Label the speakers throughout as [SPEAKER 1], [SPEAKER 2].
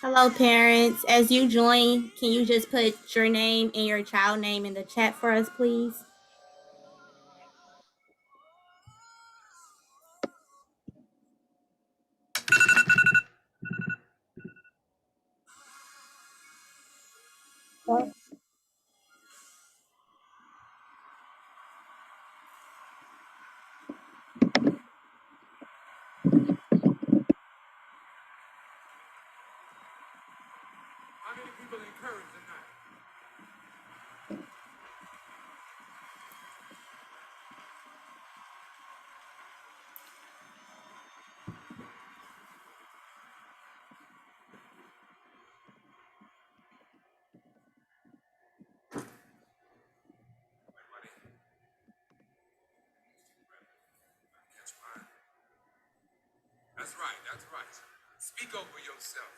[SPEAKER 1] Hello, parents. As you join, can you just put your name and your child name in the chat for us, please?
[SPEAKER 2] How many people encouraged tonight? Catch mine. That's right, that's right. Speak over yourself.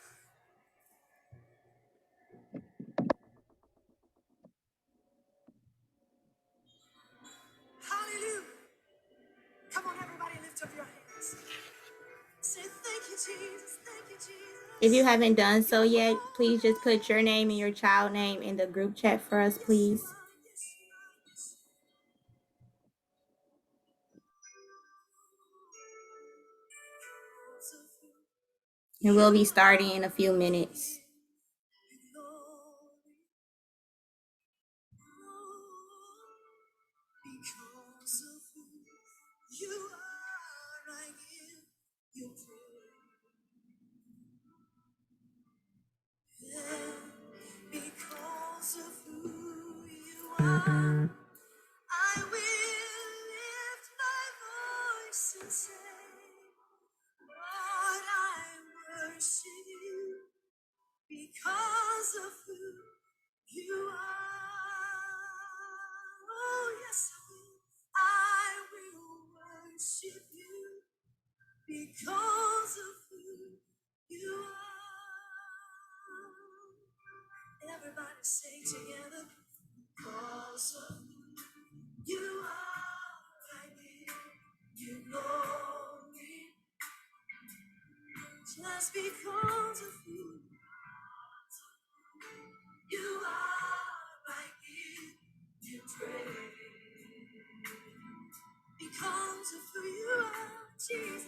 [SPEAKER 3] Hallelujah. Come on, everybody, lift up your hands. Say thank you, Jesus. Thank you, Jesus.
[SPEAKER 1] If you haven't done so yet, please just put your name and your child name in the group chat for us, please. And we'll be starting in a few minutes.
[SPEAKER 3] Because of who you are, I give you praise. Because of who you are, I will lift my voice and say, Lord, I worship you because of who you are. Oh, yes, I will worship you because of who you are. Everybody say together, because of who you are, I give you glory. Just because of who you are, I give you praise. Because of who you are, Jesus.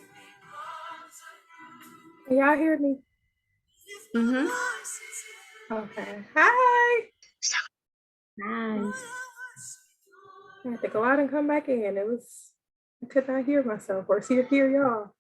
[SPEAKER 4] Can y'all hear me?
[SPEAKER 1] Mm-hmm.
[SPEAKER 4] Okay. Hi.
[SPEAKER 1] Nice.
[SPEAKER 4] I had to go out and come back in. I could not hear myself or hear y'all.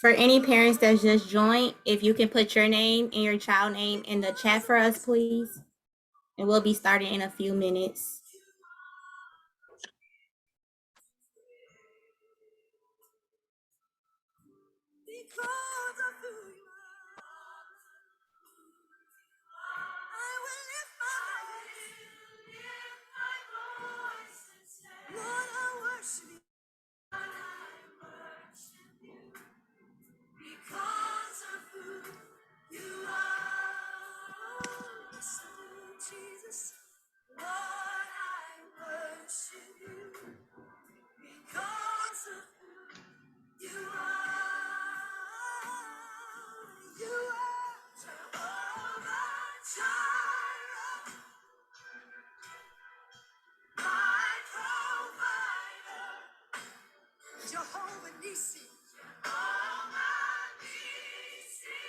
[SPEAKER 1] For any parents that just joined, if you can put your name and your child name in the chat for us, please. And we'll be starting in a few minutes.
[SPEAKER 3] Because of who you are, I will lift my voice and say, Lord, I worship you. Because of who you are. Yes, I do, Jesus. Lord, I worship you because of who you are. You are Jehovah Jireh, my provider. Jehovah Nissi, Jehovah Nissi.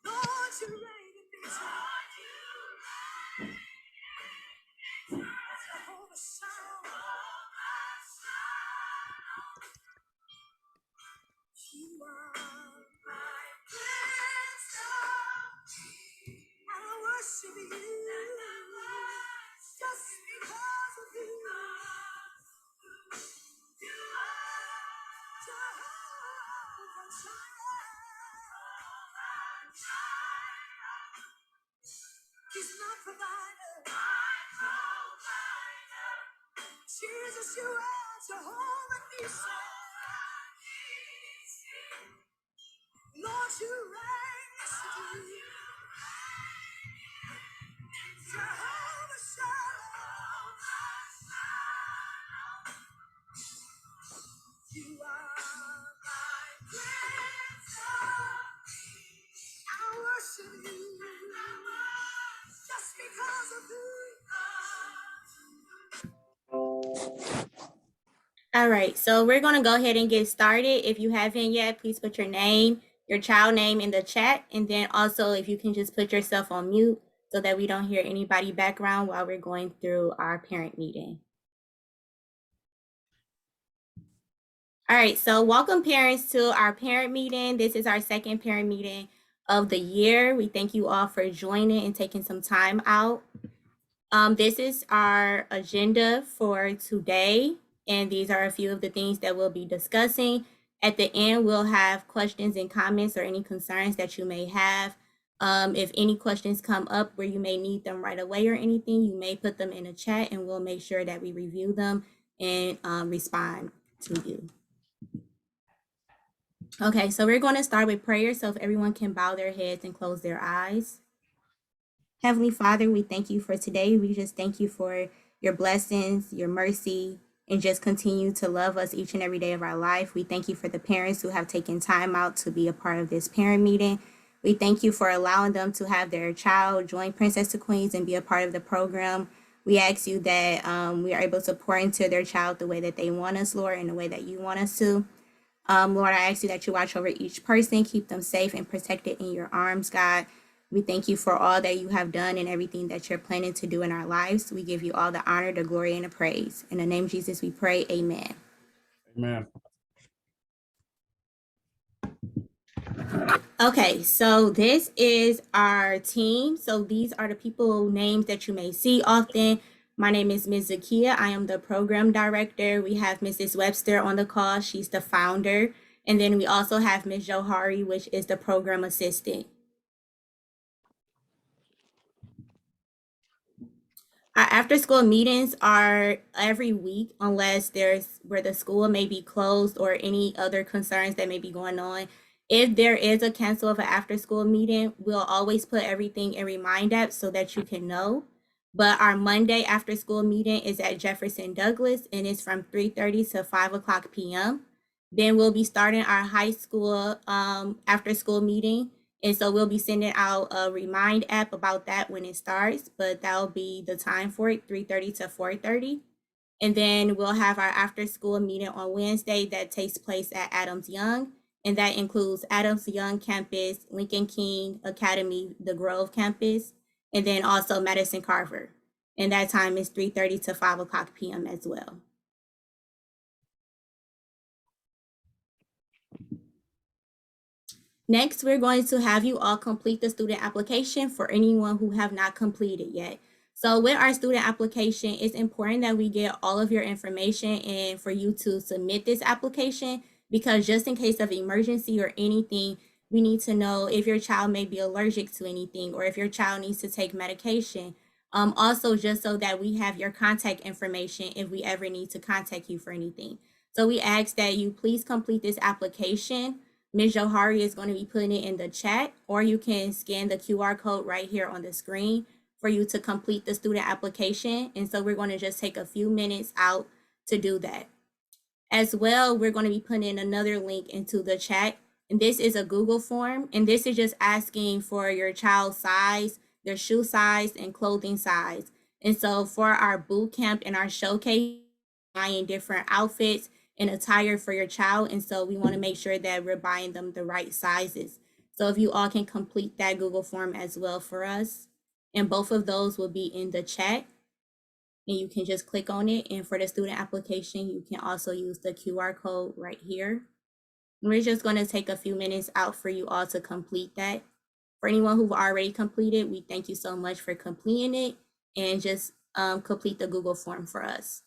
[SPEAKER 3] Lord, you reign in victory. Jehovah Shalom. You are my Prince of Peace. And I worship you just because of you. You are Jehovah Jireh. He's my provider. My provider. Jesus, you are Jehovah Nissi. Lord, you reign supreme. Jehovah Shalom. You are my Prince of Peace. I worship you just because of who you
[SPEAKER 1] All right, so we're going to go ahead and get started. If you haven't yet, please put your name, your child name in the chat. And then also, if you can just put yourself on mute so that we don't hear anybody background while we're going through our parent meeting. All right, so welcome parents to our parent meeting. This is our second parent meeting of the year. We thank you all for joining and taking some time out. This is our agenda for today, and these are a few of the things that we'll be discussing. At the end, we'll have questions and comments or any concerns that you may have. If any questions come up where you may need them right away or anything, you may put them in a chat and we'll make sure that we review them and respond to you. Okay, so we're going to start with prayer. So if everyone can bow their heads and close their eyes. Heavenly Father, we thank you for today. We just thank you for your blessings, your mercy, and just continue to love us each and every day of our life. We thank you for the parents who have taken time out to be a part of this parent meeting. We thank you for allowing them to have their child join Princess to Queens and be a part of the program. We ask you that we are able to pour into their child the way that they want us, Lord, and the way that you want us to. Lord, I ask you that you watch over each person, keep them safe and protected in your arms, God. We thank you for all that you have done and everything that you're planning to do in our lives. We give you all the honor, the glory, and the praise. In the name of Jesus, we pray. Amen.
[SPEAKER 5] Amen.
[SPEAKER 1] Okay, so this is our team. So these are the people names that you may see often. My name is Ms. Zakia. I am the program director. We have Mrs. Webster on the call. She's the founder. And then we also have Ms. Johari, which is the program assistant. Our after school meetings are every week unless there's where the school may be closed or any other concerns that may be going on. If there is a cancel of an after school meeting, we'll always put everything in Remind app so that you can know. But our Monday after school meeting is at Jefferson Douglas and it's from 3:30 to 5:00 p.m. Then we'll be starting our high school after school meeting. And so we'll be sending out a Remind app about that when it starts, but that'll be the time for it, 3:30 to 4:30. And then we'll have our after school meeting on Wednesday that takes place at Adams Young. And that includes Adams Young campus, Lincoln King Academy, the Grove campus, and then also Madison Carver. And that time is 3:30 to 5:00 p.m. as well. Next, we're going to have you all complete the student application for anyone who have not completed yet. So with our student application, it's important that we get all of your information and for you to submit this application because just in case of emergency or anything, we need to know if your child may be allergic to anything or if your child needs to take medication. Also, just so that we have your contact information if we ever need to contact you for anything. So we ask that you please complete this application. Ms. Johari is going to be putting it in the chat, or you can scan the QR code right here on the screen for you to complete the student application. And so we're going to just take a few minutes out to do that. As well, we're going to be putting in another link into the chat. And this is a Google form. And this is just asking for your child's size, their shoe size, and clothing size. And so for our boot camp and our showcase, buying different outfits and attire for your child. And so we want to make sure that we're buying them the right sizes. So if you all can complete that Google form as well for us. And both of those will be in the chat. And you can just click on it. And for the student application, you can also use the QR code right here. And we're just going to take a few minutes out for you all to complete that. For anyone who've already completed, we thank you so much for completing it and just complete the Google form for us.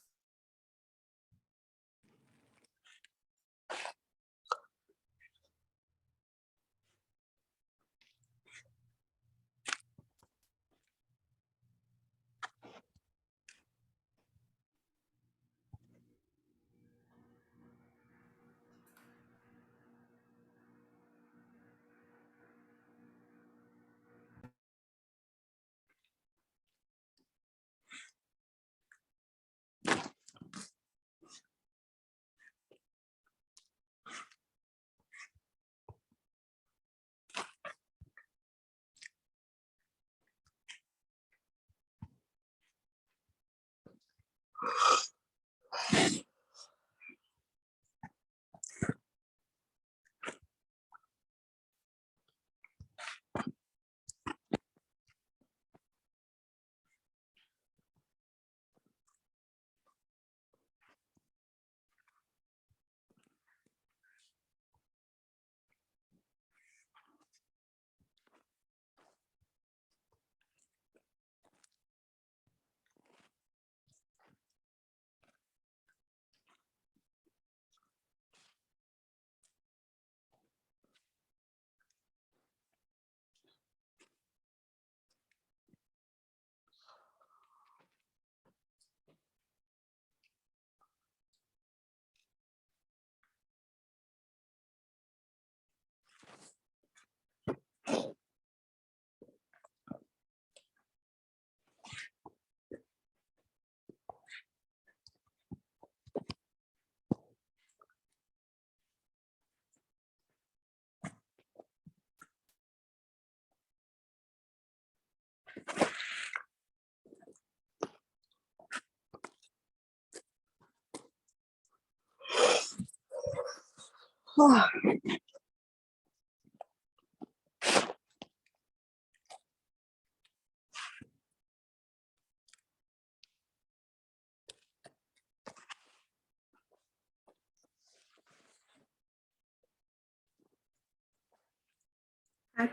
[SPEAKER 4] Hi,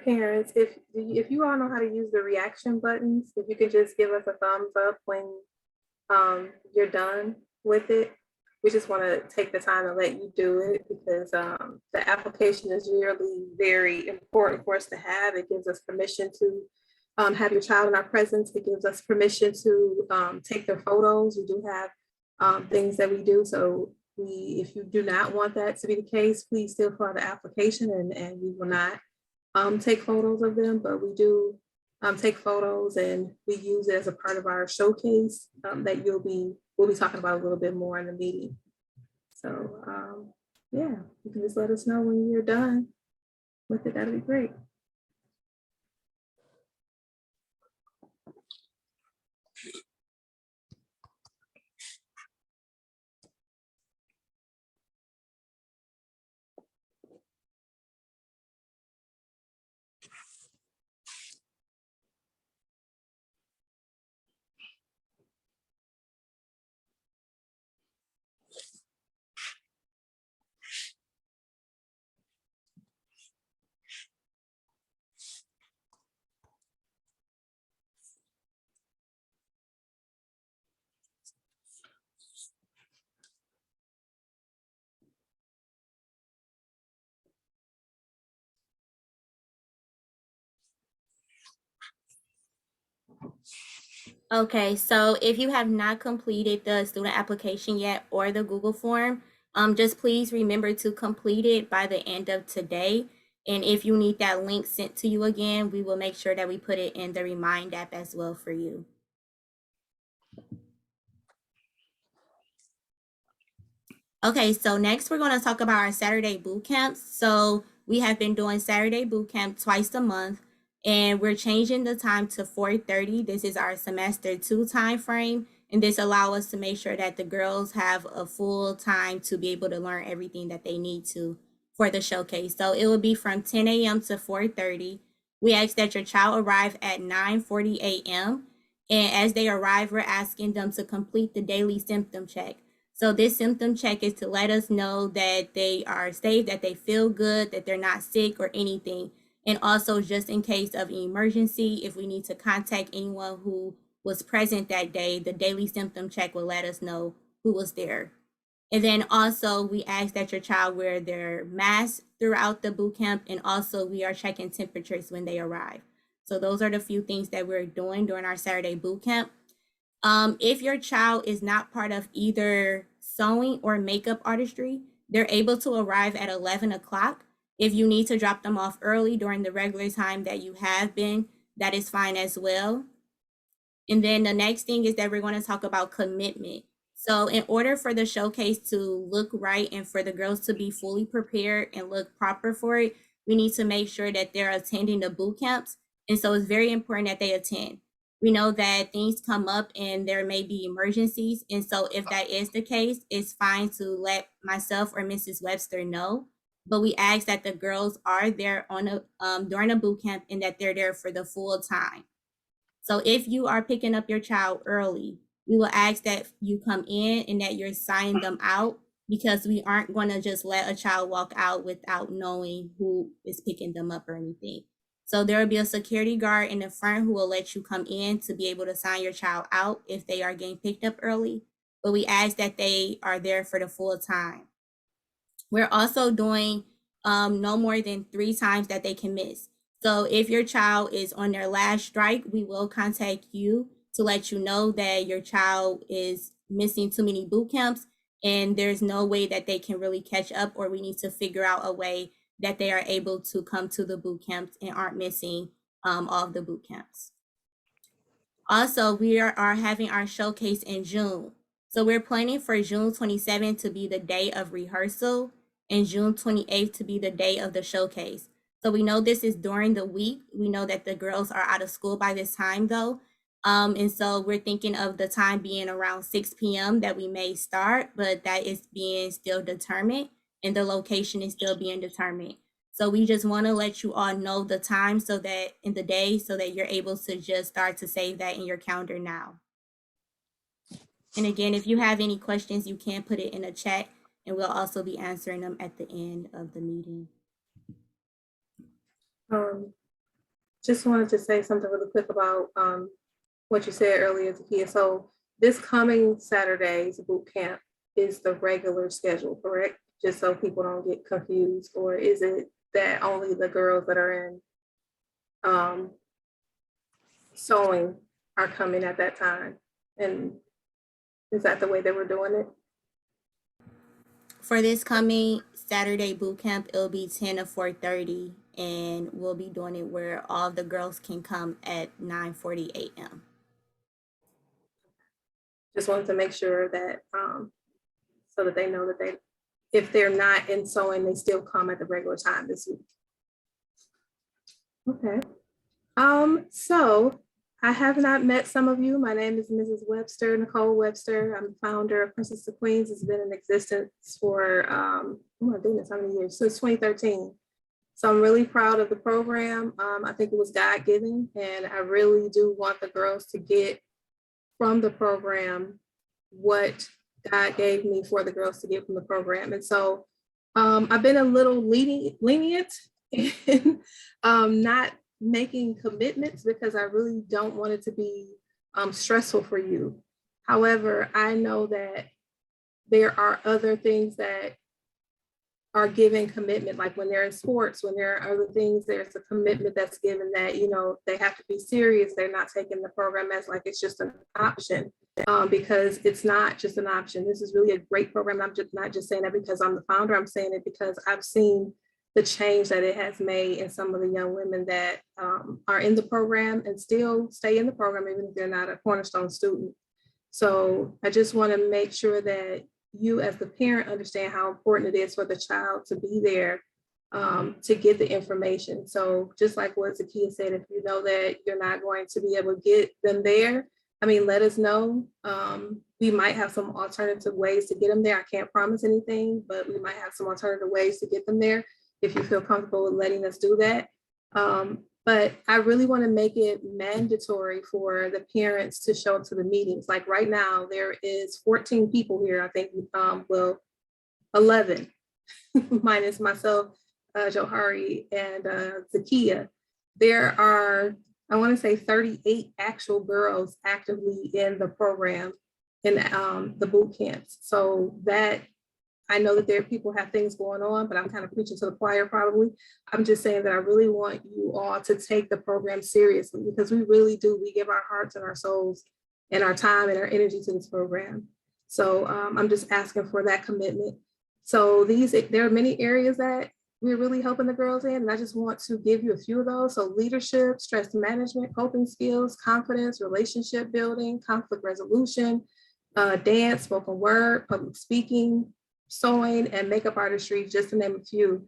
[SPEAKER 4] parents. If you all know how to use the reaction buttons, if you could just give us a thumbs up when you're done with it. We just want to take the time to let you do it because the application is really very important for us to have. It gives us permission to have your child in our presence. It gives us permission to take their photos. We do have things that we do. So if you do not want that to be the case, please still fill out the application and we will not take photos of them, but we do take photos and we use it as a part of our showcase that we'll be talking about a little bit more in the meeting. So yeah, you can just let us know when you're done with it. That'd be great.
[SPEAKER 1] Okay, so if you have not completed the student application yet or the Google form, just please remember to complete it by the end of today. And if you need that link sent to you again, we will make sure that we put it in the Remind app as well for you. Okay, so next we're going to talk about our Saturday boot camps. So we have been doing Saturday boot camp twice a month, and we're changing the time to 4:30. This is our semester 2 time frame, and this allow us to make sure that the girls have a full time to be able to learn everything that they need to for the showcase. So it will be from 10 a.m. to 4:30. We ask that your child arrive at 9:40 a.m. And as they arrive, we're asking them to complete the daily symptom check. So this symptom check is to let us know that they are safe, that they feel good, that they're not sick or anything. And also just in case of an emergency, if we need to contact anyone who was present that day, the daily symptom check will let us know who was there. And then also we ask that your child wear their mask throughout the boot camp, and also we are checking temperatures when they arrive. So those are the few things that we're doing during our Saturday boot camp. If your child is not part of either sewing or makeup artistry, they're able to arrive at 11 o'clock. If you need to drop them off early during the regular time that you have been, that is fine as well. And then the next thing is that we're going to talk about commitment. So in order for the showcase to look right and for the girls to be fully prepared and look proper for it, we need to make sure that they're attending the boot camps. And so it's very important that they attend. We know that things come up and there may be emergencies. And so if that is the case, it's fine to let myself or Mrs. Webster know. But we ask that the girls are there on during a boot camp and that they're there for the full time. So if you are picking up your child early, we will ask that you come in and that you're signing them out, because we aren't going to just let a child walk out without knowing who is picking them up or anything. So there will be a security guard in the front who will let you come in to be able to sign your child out if they are getting picked up early. But we ask that they are there for the full time. We're also doing no more than 3 times that they can miss. So if your child is on their last strike, we will contact you to let you know that your child is missing too many boot camps and there's no way that they can really catch up, or we need to figure out a way that they are able to come to the boot camps and aren't missing all of the boot camps. Also, we are having our showcase in June. So we're planning for June 27th to be the day of rehearsal and June 28th to be the day of the showcase. So we know this is during the week. We know that the girls are out of school by this time though. And so we're thinking of the time being around 6 p.m. that we may start, but that is being still determined. and the location is still being determined. So we just want to let you all know the time so that in the day so that you're able to just start to save that in your calendar now. And again, if you have any questions, you can put it in a chat and we'll also be answering them at the end of the meeting.
[SPEAKER 4] Just wanted to say something really quick about what you said earlier, Zakia. So this coming Saturday's boot camp is the regular schedule, correct? Just so people don't get confused, or is it that only the girls that are in sewing are coming at that time? And is that the way that we're doing it?
[SPEAKER 1] For this coming Saturday boot camp, it'll be 10 to 4:30, and we'll be doing it where all the girls can come at 9:40 a.m.
[SPEAKER 4] Just wanted to make sure that so that they know that they, if they're not in sewing, they still come at the regular time this week. Okay. So I have not met some of you. My name is Mrs. Webster, Nicole Webster. I'm founder of Princess to Queens. It's been in existence for, oh my goodness, how many years? Since 2013. So I'm really proud of the program. I think it was God-given, and I really do want the girls to get from the program what God gave me for the girls to get from the program. And so I've been a little lenient in not making commitments because I really don't want it to be stressful for you. However, I know that there are other things that are given commitment, like when they're in sports, when there are other things, there's a commitment that's given that, you know, they have to be serious. They're not taking the program as like it's just an option, because it's not just an option. This is really a great program. I'm just not just saying that because I'm the founder. I'm saying it because I've seen the change that it has made in some of the young women that are in the program and still stay in the program, even if they're not a Cornerstone student. So I just want to make sure that you as the parent understand how important it is for the child to be there to get the information. So just like what Zakia said, if you know that you're not going to be able to get them there, I mean, let us know. We might have some alternative ways to get them there. I can't promise anything, but we might have some alternative ways to get them there if you feel comfortable with letting us do that. But I really want to make it mandatory for the parents to show up to the meetings. Like right now, there is 14 people here, I think, well, 11, minus myself, Johari, and Zakia. There are, I want to say 38 actual girls actively in the program in the boot camps. So that, I know that there are people have things going on, but I'm kind of preaching to the choir probably. I'm just saying that I really want you all to take the program seriously because we really do. We give our hearts and our souls and our time and our energy to this program. So I'm just asking for that commitment. So there are many areas that we're really helping the girls in, and I just want to give you a few of those. So leadership, stress management, coping skills, confidence, relationship building, conflict resolution, dance, spoken word, public speaking, sewing, and makeup artistry, just to name a few.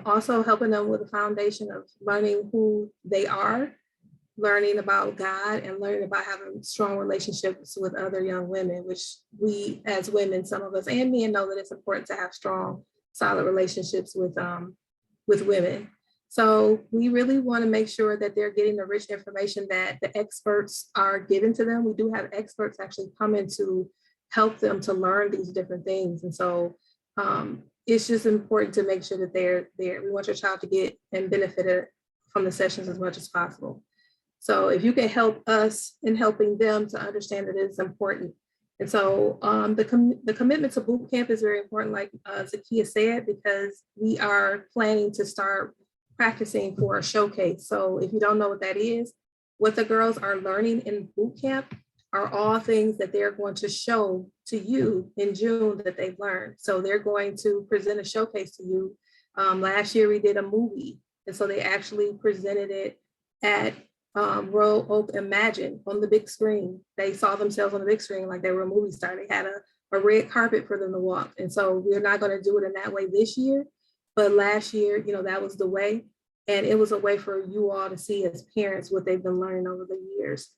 [SPEAKER 4] Also helping them with the foundation of learning who they are, learning about God, and learning about having strong relationships with other young women, which we as women, some of us and men, know that it's important to have strong, solid relationships with women. So we really want to make sure that they're getting the rich information that the experts are giving to them. We do have experts actually coming to help them to learn these different things. And so it's just important to make sure that they're there. We want your child to get and benefit from the sessions as much as possible. So if you can help us in helping them to understand that it's important. And so the commitment to boot camp is very important, like Zakia said, because we are planning to start practicing for a showcase. So if you don't know what that is, what the girls are learning in boot camp are all things that they're going to show to you in June that they've learned. So they're going to present a showcase to you. Last year we did a movie, and so they actually presented it at Royal Oak Imagine on the big screen. They saw themselves on the big screen like they were a movie star. They had a red carpet for them to walk. And so we're not going to do it in that way this year, but last year, you know, that was the way. And it was a way for you all to see as parents what they've been learning over the years.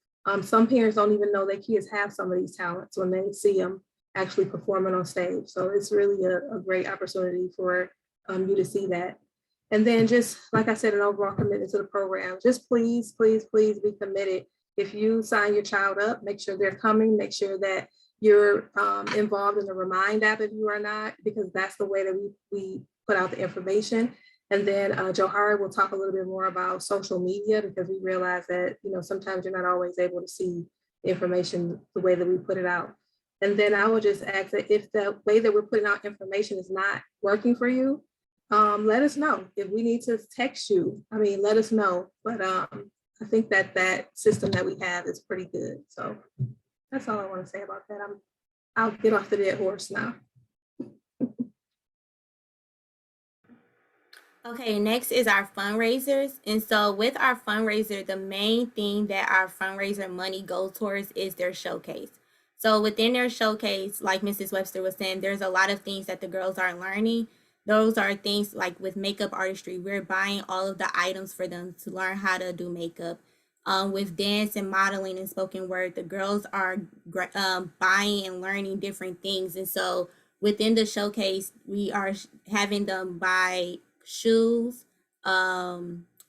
[SPEAKER 4] Some parents don't even know their kids have some of these talents when they see them actually performing on stage. So it's really a great opportunity for you to see that. And then just like I said, an overall commitment to the program. Just please, please, please be committed. If you sign your child up, make sure they're coming, make sure that you're involved in the Remind app if you are not, because that's the way that we put out the information. And then Johari will talk a little bit more about social media, because we realize that, you know, sometimes you're not always able to see the information the way that we put it out. And then I will just ask that if the way that we're putting out information is not working for you, let us know. If we need to text you, I mean, let us know. But I think that that system that we have is pretty good. So that's all I want to say about that. I'll get off the dead horse now.
[SPEAKER 1] Okay, next is our fundraisers. And so with our fundraiser, the main thing that our fundraiser money goes towards is their showcase. So within their showcase, like Mrs. Webster was saying, there's a lot of things that the girls are learning. Those are things like with makeup artistry, we're buying all of the items for them to learn how to do makeup. With dance and modeling and spoken word, the girls are buying and learning different things. And so within the showcase, we are having them buy shoes,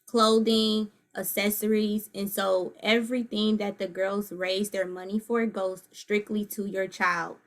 [SPEAKER 1] clothing, accessories. And so everything that the girls raise their money for goes strictly to your child.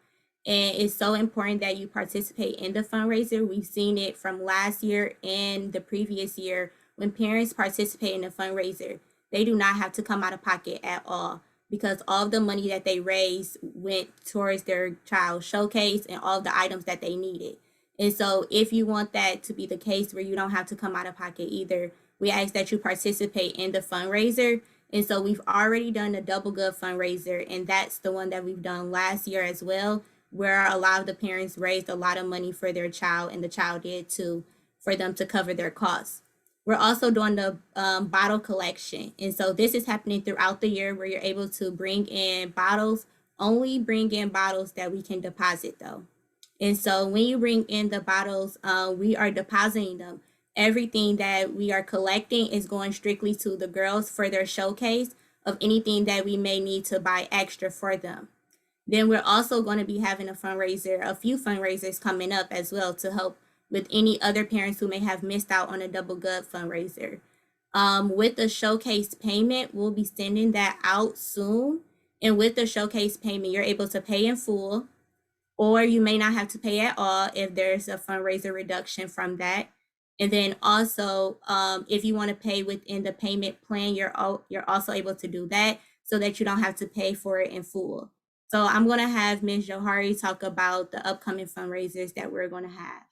[SPEAKER 1] And it's so important that you participate in the fundraiser. We've seen it from last year and the previous year. When parents participate in the fundraiser, they do not have to come out of pocket at all, because all of the money that they raised went towards their child's showcase and all the items that they needed. And so if you want that to be the case where you don't have to come out of pocket either, we ask that you participate in the fundraiser. And so we've already done the Double Good fundraiser, and that's the one that we've done last year as well, where a lot of the parents raised a lot of money for their child, and the child did too, for them to cover their costs. We're also doing the bottle collection. And so this is happening throughout the year, where you're able to bring in bottles, only bring in bottles that we can deposit though. And so when you bring in the bottles, we are depositing them. Everything that we are collecting is going strictly to the girls for their showcase of anything that we may need to buy extra for them. Then we're also going to be having a few fundraisers coming up as well, to help with any other parents who may have missed out on a Double Good fundraiser. With the showcase payment, we'll be sending that out soon. And with the showcase payment, you're able to pay in full, or you may not have to pay at all if there's a fundraiser reduction from that. And then also, if you want to pay within the payment plan, you're also able to do that, so that you don't have to pay for it in full. So I'm going to have Ms. Johari talk about the upcoming fundraisers that we're going to have.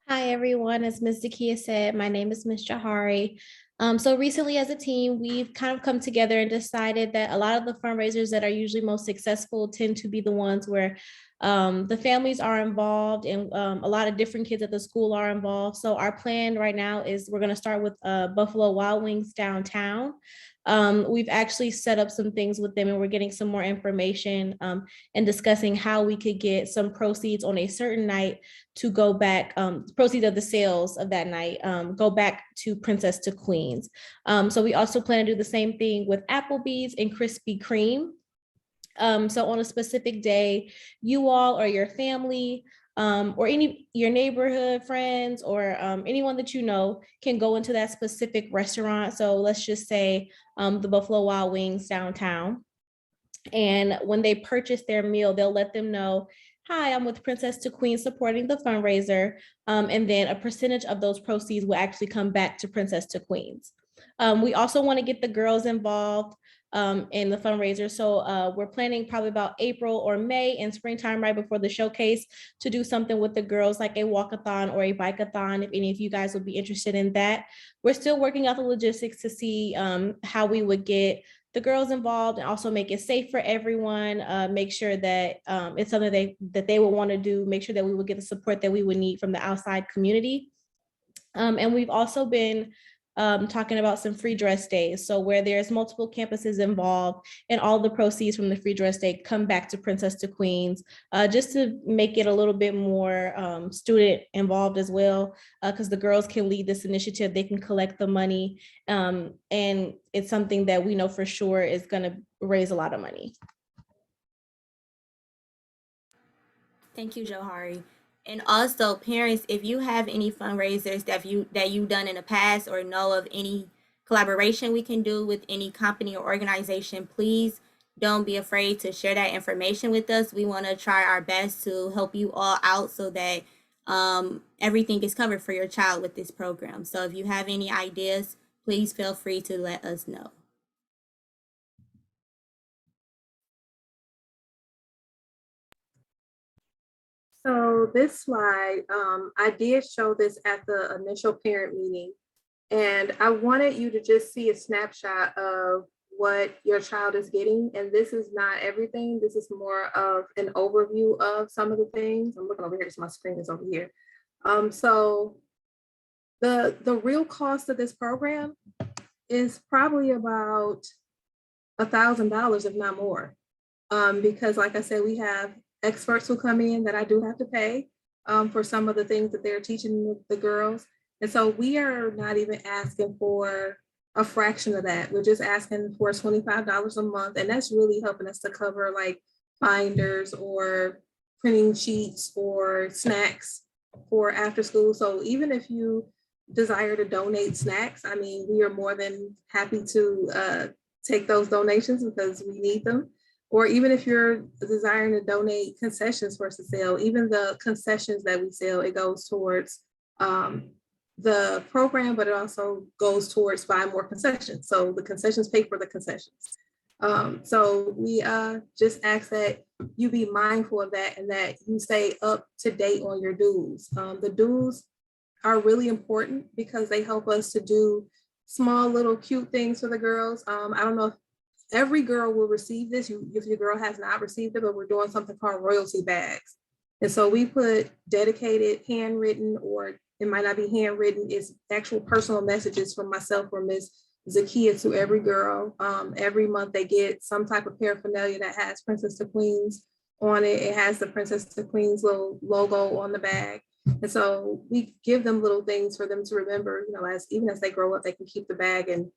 [SPEAKER 5] Hi, everyone. As Ms. Zakia said, my name is Ms. Johari. So recently as a team, we've kind of come together and decided that a lot of the fundraisers that are usually most successful tend to be the ones where the families are involved, and a lot of different kids at the school are involved. So our plan right now is we're going to start with Buffalo Wild Wings downtown. We've actually set up some things with them, and we're getting some more information and discussing how we could get some proceeds on a certain night to go back, proceeds of the sales of that night, go back to Princess to Queens. So we also plan to do the same thing with Applebee's and Krispy Kreme. So on a specific day, you all or your family or your neighborhood friends or anyone that you know can go into that specific restaurant. So let's just say the Buffalo Wild Wings downtown. And when they purchase their meal, they'll let them know, hi, I'm with Princess to Queen supporting the fundraiser. And then a percentage of those proceeds will actually come back to Princess to Queens. We also want to get the girls involved in the fundraiser. So we're planning probably about April or May in springtime, right before the showcase, to do something with the girls, like a walkathon or a bike-a-thon, if any of you guys would be interested in that. We're still working out the logistics to see how we would get the girls involved and also make it safe for everyone, make sure that it's something that they would want to do, make sure that we would get the support that we would need from the outside community. And we've also been talking about some free dress days. So where there's multiple campuses involved, and all the proceeds from the free dress day come back to Princess to Queens, just to make it a little bit more student involved as well, because the girls can lead this initiative, they can collect the money, and it's something that we know for sure is going to raise a lot of money.
[SPEAKER 1] Thank you, Johari. And also, parents, if you have any fundraisers that you've done in the past or know of any collaboration we can do with any company or organization, please don't be afraid to share that information with us. We want to try our best to help you all out so that everything is covered for your child with this program. So if you have any ideas, please feel free to let us know.
[SPEAKER 4] So this slide, I did show this at the initial parent meeting, and I wanted you to just see a snapshot of what your child is getting. And this is not everything. This is more of an overview of some of the things. I'm looking over here because my screen is over here. So the real cost of this program is probably about $1,000, if not more. Because like I said, we have experts who come in that I do have to pay for some of the things that they're teaching the girls. And so we are not even asking for a fraction of that. We're just asking for $25 a month. And that's really helping us to cover like binders or printing sheets or snacks for after school. So even if you desire to donate snacks, I mean, we are more than happy to take those donations because we need them. Or even if you're desiring to donate concessions for us to sell, even the concessions that we sell, it goes towards the program, but it also goes towards buying more concessions. So the concessions pay for the concessions. So we just ask that you be mindful of that and that you stay up to date on your dues. The dues are really important because they help us to do small little cute things for the girls. I don't know if every girl will receive this. If your girl has not received it, but we're doing something called royalty bags. And so we put dedicated handwritten, or it might not be handwritten, it's actual personal messages from myself or Miss Zakia to every girl. Every month they get some type of paraphernalia that has Princess to Queens on it. It has the Princess to Queens little logo on the bag. And so we give them little things for them to remember, you know, even as they grow up, they can keep the bag and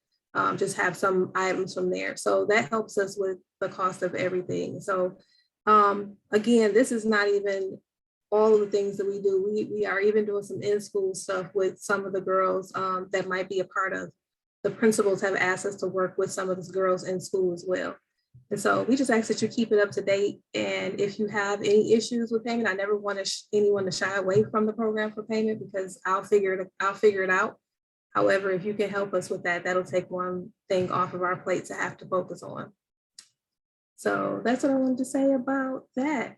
[SPEAKER 4] just have some items from there. So that helps us with the cost of everything. So again, this is not even all of the things that we do. We are even doing some in-school stuff with some of the girls that might be a part of. The principals have asked us to work with some of those girls in school as well. And so we just ask that you keep it up to date. And if you have any issues with payment, I never want anyone to shy away from the program for payment because I'll figure it out. However, if you can help us with that, that'll take one thing off of our plate to have to focus on. So that's what I wanted to say about that.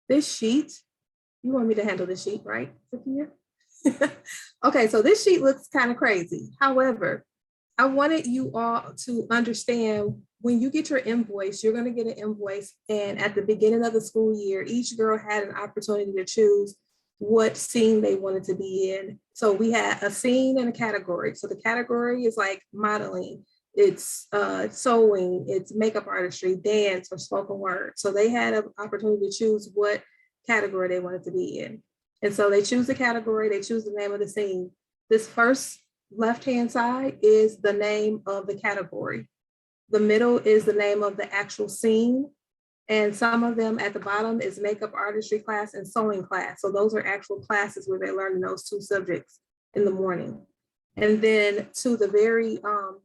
[SPEAKER 4] This sheet, you want me to handle this sheet, right, Sophia? Okay, so this sheet looks kind of crazy. However, I wanted you all to understand when you get your invoice, you're going to get an invoice. And at the beginning of the school year, each girl had an opportunity to choose what scene they wanted to be in. So we had a scene and a category. So the category is like modeling, it's sewing, it's makeup artistry, dance, or spoken word. So they had an opportunity to choose what category they wanted to be in. And so they choose the category, they choose the name of the scene. This first left-hand side is the name of the category. The middle is the name of the actual scene. And some of them at the bottom is makeup artistry class and sewing class. So those are actual classes where they're learning those two subjects in the morning. And then to the very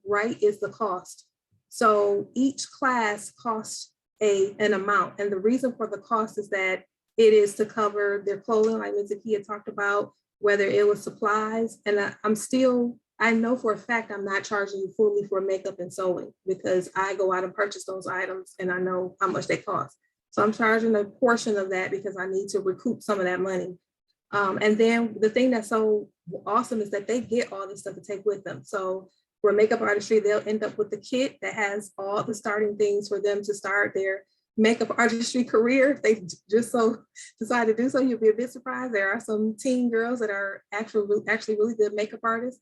[SPEAKER 4] right is the cost. So each class costs an amount. And the reason for the cost is that it is to cover their clothing, like Ms. Zakia talked about, whether it was supplies. And I know for a fact I'm not charging you fully for makeup and sewing because I go out and purchase those items and I know how much they cost. So I'm charging a portion of that because I need to recoup some of that money. And then the thing that's so awesome is that they get all this stuff to take with them. So for makeup artistry, they'll end up with the kit that has all the starting things for them to start their makeup artistry career. If they just so decide to do so, you'll be a bit surprised. There are some teen girls that are actually really good makeup artists.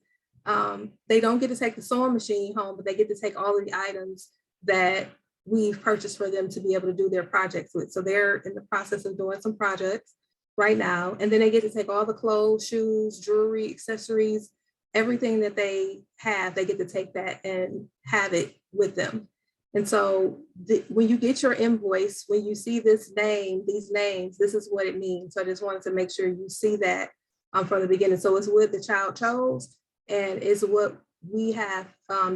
[SPEAKER 4] They don't get to take the sewing machine home, but they get to take all of the items that we've purchased for them to be able to do their projects with. So they're in the process of doing some projects right now. And then they get to take all the clothes, shoes, jewelry, accessories, everything that they have, they get to take that and have it with them. And so when you get your invoice, when you see this name, these names, this is what it means. So I just wanted to make sure you see that from the beginning. So it's what the child chose, and it's what we have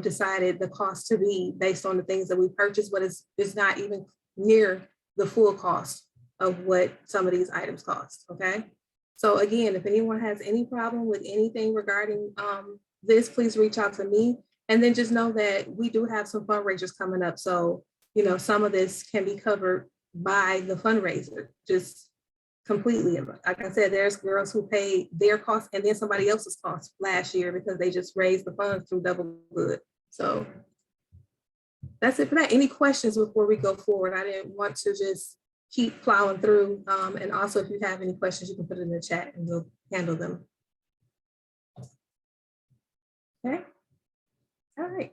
[SPEAKER 4] decided the cost to be based on the things that we purchased, but it's not even near the full cost of what some of these items cost, okay? So again, if anyone has any problem with anything regarding this, please reach out to me. And then just know that we do have some fundraisers coming up. So, you know, some of this can be covered by the fundraiser, just completely. Like I said, there's girls who paid their cost and then somebody else's cost last year because they just raised the funds through Double Good. So that's it for that. Any questions before we go forward? I didn't want to just keep plowing through. And also, if you have any questions, you can put it in the chat and we'll handle them. Okay. All right.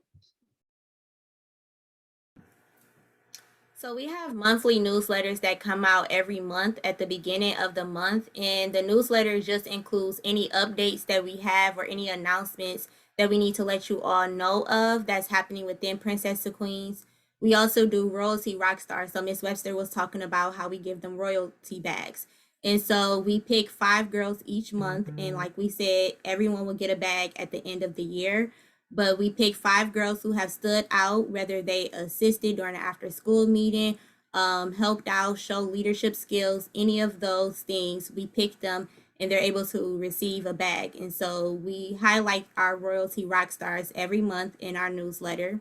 [SPEAKER 1] So we have monthly newsletters that come out every month at the beginning of the month, and the newsletter just includes any updates that we have or any announcements that we need to let you all know of that's happening within Princess to Queens. We also do royalty rock stars. So Miss Webster was talking about how we give them royalty bags. And so we pick 5 girls each month, and like we said, everyone will get a bag at the end of the year. But we picked 5 girls who have stood out, whether they assisted during an after school meeting, helped out, showed leadership skills, any of those things. We picked them and they're able to receive a bag. And so we highlight our royalty rock stars every month in our newsletter.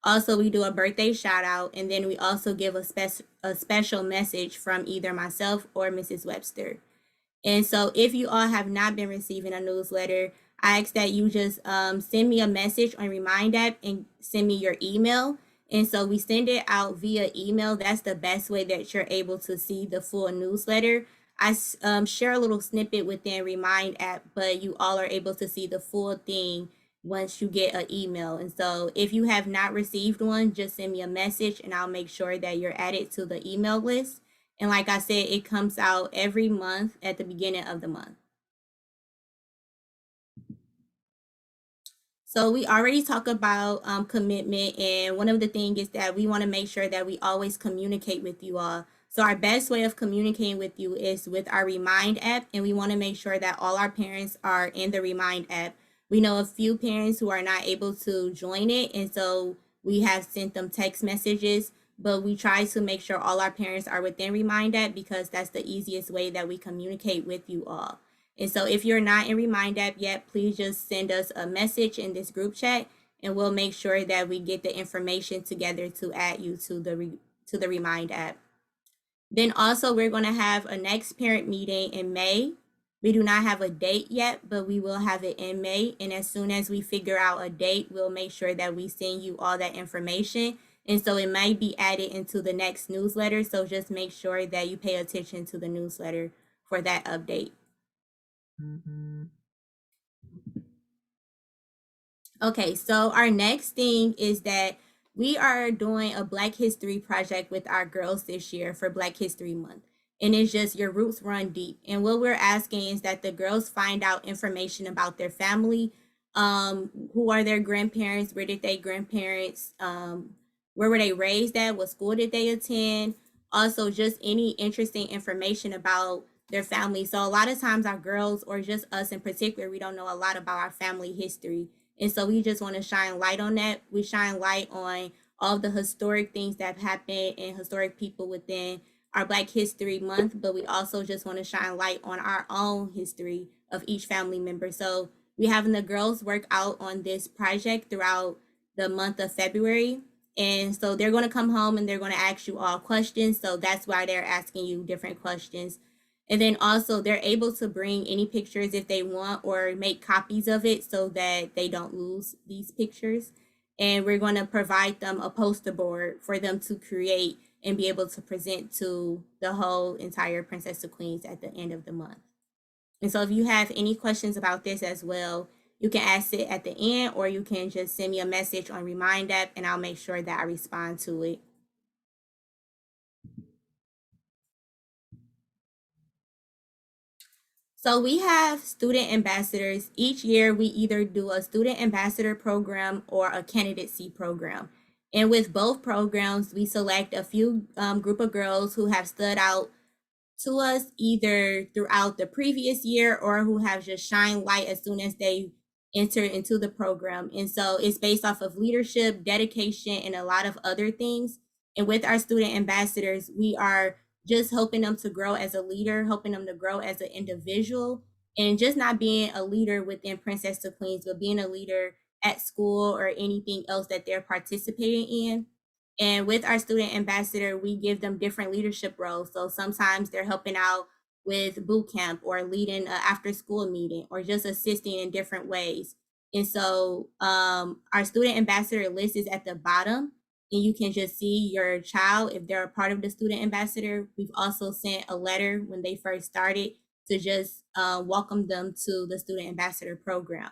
[SPEAKER 1] Also, we do a birthday shout out, and then we also give a special message from either myself or Mrs. Webster. And so if you all have not been receiving a newsletter, I ask that you just send me a message on Remind app and send me your email. And so we send it out via email. That's the best way that you're able to see the full newsletter. I share a little snippet within Remind app, but you all are able to see the full thing once you get an email. And so if you have not received one, just send me a message and I'll make sure that you're added to the email list. And like I said, it comes out every month at the beginning of the month. So we already talked about commitment, and one of the things is that we want to make sure that we always communicate with you all. So our best way of communicating with you is with our Remind app, and we want to make sure that all our parents are in the Remind app. We know a few parents who are not able to join it, and so we have sent them text messages, but we try to make sure all our parents are within Remind app because that's the easiest way that we communicate with you all. And so if you're not in Remind app yet, please just send us a message in this group chat and we'll make sure that we get the information together to add you to the Remind app. Then also we're going to have a next parent meeting in May. We do not have a date yet, but we will have it in May. And as soon as we figure out a date, we'll make sure that we send you all that information. And so it might be added into the next newsletter. So just make sure that you pay attention to the newsletter for that update. Okay, so our next thing is that we are doing a Black History project with our girls this year for Black History Month. And it's just Your Roots Run Deep. And what we're asking is that the girls find out information about their family, who are their grandparents, where did they grandparents, where were they raised at, what school did they attend, also just any interesting information about their family. So a lot of times our girls, or just us in particular, we don't know a lot about our family history. And so we just want to shine light on that. We shine light on all the historic things that have happened and historic people within our Black History Month, but we also just want to shine light on our own history of each family member. So we having the girls work out on this project throughout the month of February. And so they're going to come home and they're going to ask you all questions. So that's why they're asking you different questions. And then also they're able to bring any pictures if they want or make copies of it so that they don't lose these pictures. And we're going to provide them a poster board for them to create and be able to present to the whole entire Princess to Queens at the end of the month. And so if you have any questions about this as well, you can ask it at the end, or you can just send me a message on Remind app and I'll make sure that I respond to it. So we have student ambassadors. Each year we either do a student ambassador program or a candidacy program. And with both programs, we select a few group of girls who have stood out to us either throughout the previous year or who have just shined light as soon as they enter into the program. And so it's based off of leadership, dedication, and a lot of other things. And with our student ambassadors, we are just helping them to grow as a leader, helping them to grow as an individual, and just not being a leader within Princess to Queens, but being a leader at school or anything else that they're participating in. And with our student ambassador, we give them different leadership roles. So sometimes they're helping out with boot camp or leading an after school meeting or just assisting in different ways. And so our student ambassador list is at the bottom, and you can just see your child if they're a part of the student ambassador. We've also sent a letter when they first started to just welcome them to the student ambassador program.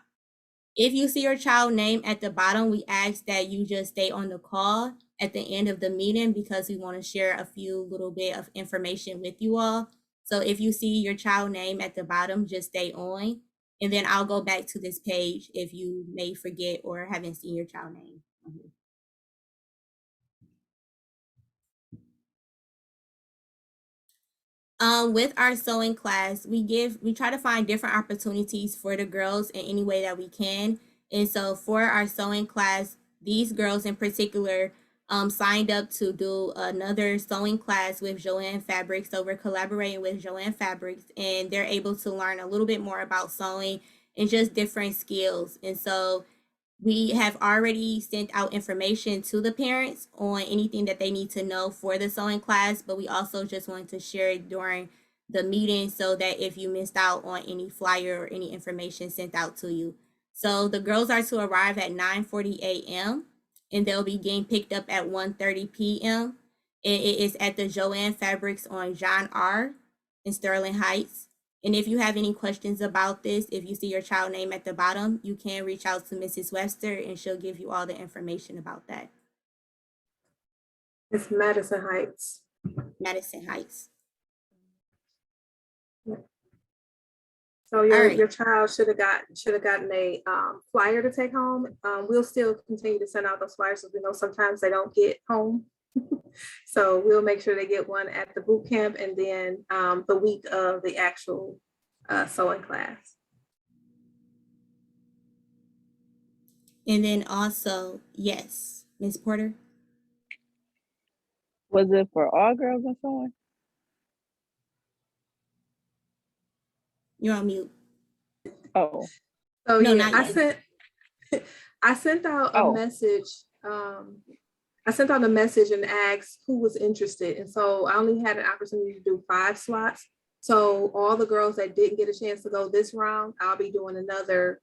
[SPEAKER 1] If you see your child name at the bottom, we ask that you just stay on the call at the end of the meeting because we want to share a few little bit of information with you all. So if you see your child name at the bottom, just stay on. And then I'll go back to this page if you may forget or haven't seen your child name. With our sewing class, we try to find different opportunities for the girls in any way that we can. And so for our sewing class, these girls in particular signed up to do another sewing class with Joanne Fabrics. So we're collaborating with Joanne Fabrics, and they're able to learn a little bit more about sewing and just different skills. And so we have already sent out information to the parents on anything that they need to know for the sewing class, but we also just wanted to share it during the meeting so that if you missed out on any flyer or any information sent out to you. So the girls are to arrive at 9:40 a.m. and they'll be getting picked up at 1:30 p.m. And it is at the Joanne Fabrics on John R. in Sterling Heights. And if you have any questions about this, if you see your child name at the bottom, you can reach out to Mrs. Webster and she'll give you all the information about that.
[SPEAKER 4] It's Madison Heights.
[SPEAKER 1] Madison Heights.
[SPEAKER 4] So your child should have gotten a flyer to take home. We'll still continue to send out those flyers because we know sometimes they don't get home. So we'll make sure they get one at the boot camp and then the week of the actual sewing class.
[SPEAKER 1] And then also, yes, Ms. Porter.
[SPEAKER 6] Was it for all girls and so on?
[SPEAKER 1] You're on mute.
[SPEAKER 6] Oh.
[SPEAKER 4] So
[SPEAKER 1] No,
[SPEAKER 4] yeah,
[SPEAKER 1] not yet.
[SPEAKER 4] I sent out a message. I sent out a message and asked who was interested. And so I only had an opportunity to do 5 slots. So all the girls that didn't get a chance to go this round, I'll be doing another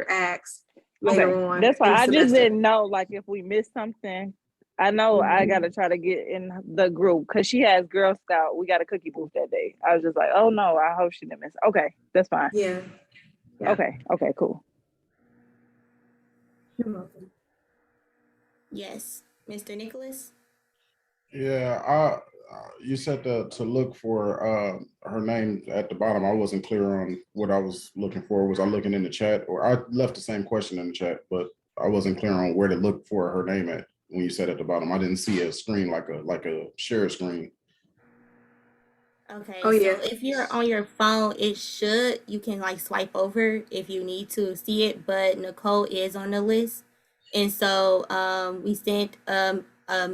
[SPEAKER 4] ask later on.
[SPEAKER 6] That's why I just didn't know, like, if we missed something. I know I got to try to get in the group because she has Girl Scout. We got a cookie booth that day. I was just like, oh no, I hope she didn't miss. Okay, that's fine.
[SPEAKER 4] Yeah.
[SPEAKER 6] Okay, cool.
[SPEAKER 4] You're welcome.
[SPEAKER 1] Yes, Mr. Nicholas.
[SPEAKER 7] Yeah, you said to look for her name at the bottom. I wasn't clear on what I was looking for. Was I looking in the chat, or I left the same question in the chat, but I wasn't clear on where to look for her name at when you said at the bottom. I didn't see a screen like a share screen.
[SPEAKER 1] Okay,
[SPEAKER 4] Oh, yeah.
[SPEAKER 1] so if you're on your phone, you can like swipe over if you need to see it, but Nicole is on the list. And so we sent a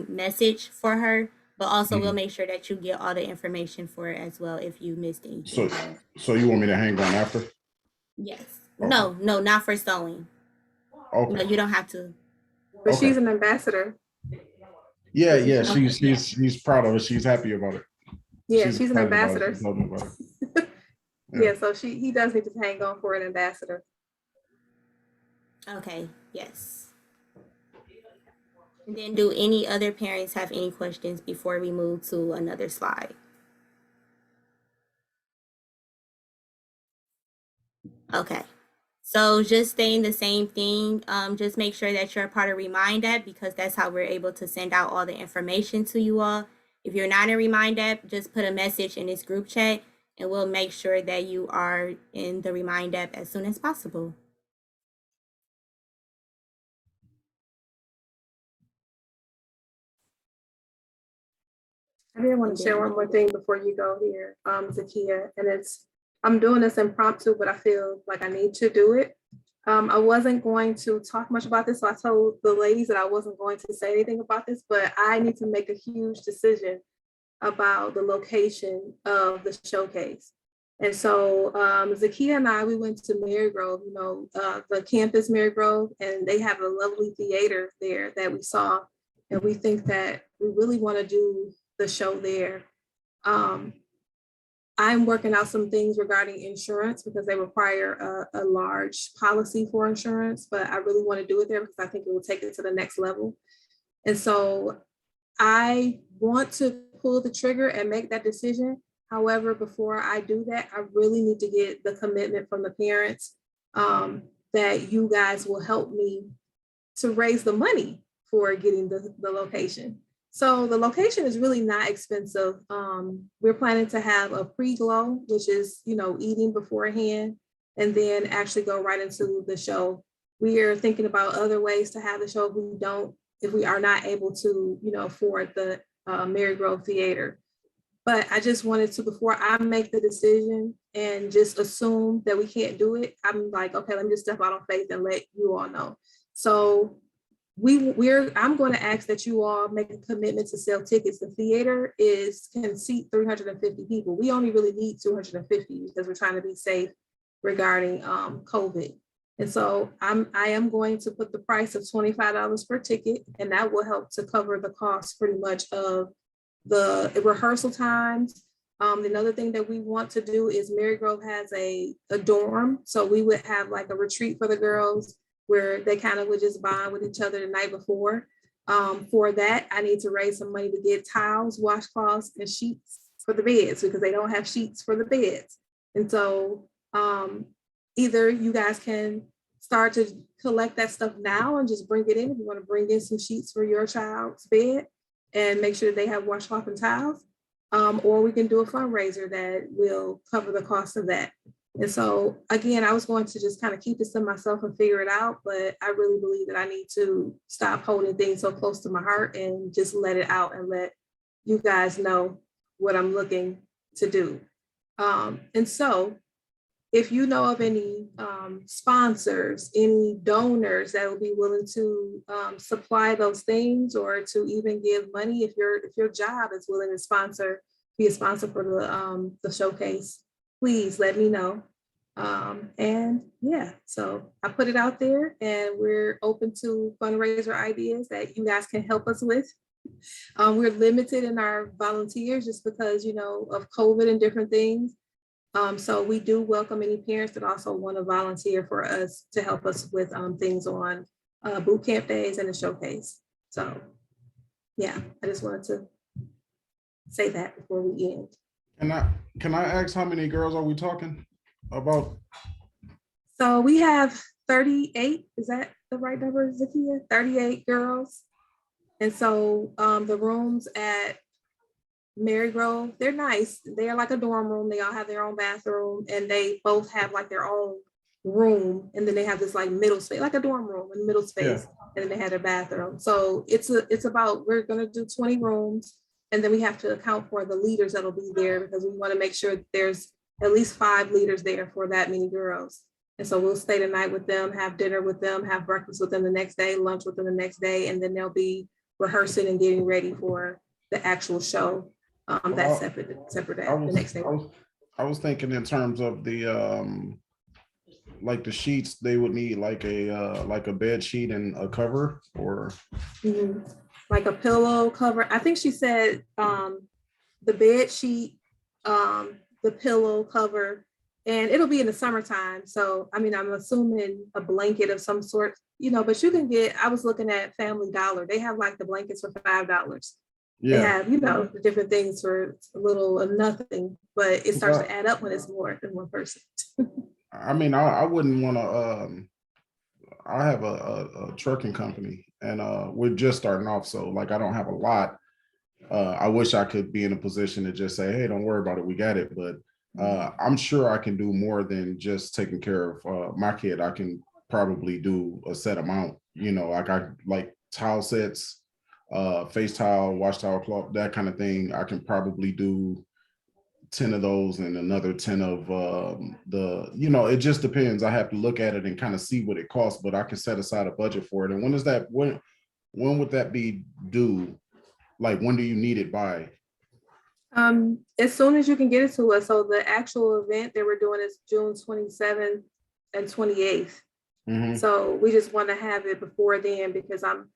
[SPEAKER 1] message for her, but also we'll make sure that you get all the information for it as well if you missed anything.
[SPEAKER 7] So you want me to hang on after?
[SPEAKER 1] Yes.
[SPEAKER 7] Okay.
[SPEAKER 1] No, not for sewing.
[SPEAKER 7] Okay.
[SPEAKER 1] No, you don't have to.
[SPEAKER 4] But she's an ambassador.
[SPEAKER 7] Yeah, she's proud of it. She's happy about it.
[SPEAKER 4] Yeah, she's an ambassador.
[SPEAKER 7] Yeah,
[SPEAKER 4] so he does need to hang on for an ambassador.
[SPEAKER 1] Okay, yes. And then do any other parents have any questions before we move to another slide? Okay. So just staying the same thing, just make sure that you're a part of Remind App because that's how we're able to send out all the information to you all. If you're not in Remind App, just put a message in this group chat and we'll make sure that you are in the Remind App as soon as possible.
[SPEAKER 4] I did want to share one more thing before you go here, Zakia, and I'm doing this impromptu, but I feel like I need to do it. I wasn't going to talk much about this, so I told the ladies that I wasn't going to say anything about this, but I need to make a huge decision about the location of the showcase. And so Zakia and I, we went to Marygrove, the campus Marygrove, and they have a lovely theater there that we saw. And we think that we really want to do the show there. I'm working out some things regarding insurance because they require a large policy for insurance, but I really want to do it there because I think it will take it to the next level. And so I want to pull the trigger and make that decision. However, before I do that, I really need to get the commitment from the parents that you guys will help me to raise the money for getting the location. So the location is really not expensive. We're planning to have a pre-glow, which is, eating beforehand, and then actually go right into the show. We are thinking about other ways to have the show if we are not able to, afford the Marygrove Theater. But I just wanted to, before I make the decision and just assume that we can't do it, I'm like, okay, let me just step out on faith and let you all know. So I'm going to ask that you all make a commitment to sell tickets. The theater can seat 350 people. We only really need 250 because we're trying to be safe regarding COVID. And so I am going to put the price of $25 per ticket, and that will help to cover the cost pretty much of the rehearsal times. Another thing that we want to do is Marygrove has a dorm. So we would have like a retreat for the girls where they kind of would just bond with each other the night before. For that, I need to raise some money to get towels, washcloths, and sheets for the beds because they don't have sheets for the beds. And so either you guys can start to collect that stuff now and just bring it in if you want to bring in some sheets for your child's bed and make sure that they have washcloth and towels, or we can do a fundraiser that will cover the cost of that. And so again, I was going to just kind of keep this to myself and figure it out, but I really believe that I need to stop holding things so close to my heart and just let it out and let you guys know what I'm looking to do. And so if you know of any sponsors, any donors that will be willing to supply those things or to even give money, if your job is willing to be a sponsor for the showcase, please let me know. And yeah, so I put it out there and we're open to fundraiser ideas that you guys can help us with. We're limited in our volunteers just because, of COVID and different things. So we do welcome any parents that also want to volunteer for us to help us with things on boot camp days and the showcase. So yeah, I just wanted to say that before we end.
[SPEAKER 7] Can I ask how many girls are we talking about?
[SPEAKER 4] So we have 38. Is that the right number, Zakia? 38 girls. And so the rooms at Marygrove, they're nice. They're like a dorm room. They all have their own bathroom and they both have like their own room. And then they have this like middle space, like a dorm room in middle space. Yeah. And then they have their bathroom. So we're going to do 20 rooms. And then we have to account for the leaders that'll be there because we want to make sure that there's at least 5 leaders there for that many girls. And so we'll stay the night with them, have dinner with them, have breakfast with them the next day, lunch with them the next day. And then they'll be rehearsing and getting ready for the actual show. That's separate day, the next day.
[SPEAKER 7] I was thinking in terms of the like the sheets, they would need like a bed sheet and a cover or
[SPEAKER 4] like a pillow cover. I think she said the bed sheet, the pillow cover, and it'll be in the summertime. So I mean, I'm assuming a blanket of some sort, but you can I was looking at Family Dollar. They have like the blankets for $5. Yeah. They have, the different things for a little or nothing, but it starts to add up when it's more than one person.
[SPEAKER 7] I mean, I wouldn't want to, I have a trucking company and we're just starting off. So like, I don't have a lot. I wish I could be in a position to just say, hey, don't worry about it. We got it. But I'm sure I can do more than just taking care of my kid. I can probably do a set amount, like towel sets, face tile, wash towel, cloth, that kind of thing. I can probably do 10 of those and another 10 of it just depends. I have to look at it and kind of see what it costs, but I can set aside a budget for it. And when would that be due? Like, when do you need it by?
[SPEAKER 4] As soon as you can get it to us. So the actual event that we're doing is June 27th and 28th.
[SPEAKER 7] Mhm.
[SPEAKER 4] So we just want to have it before then because I'm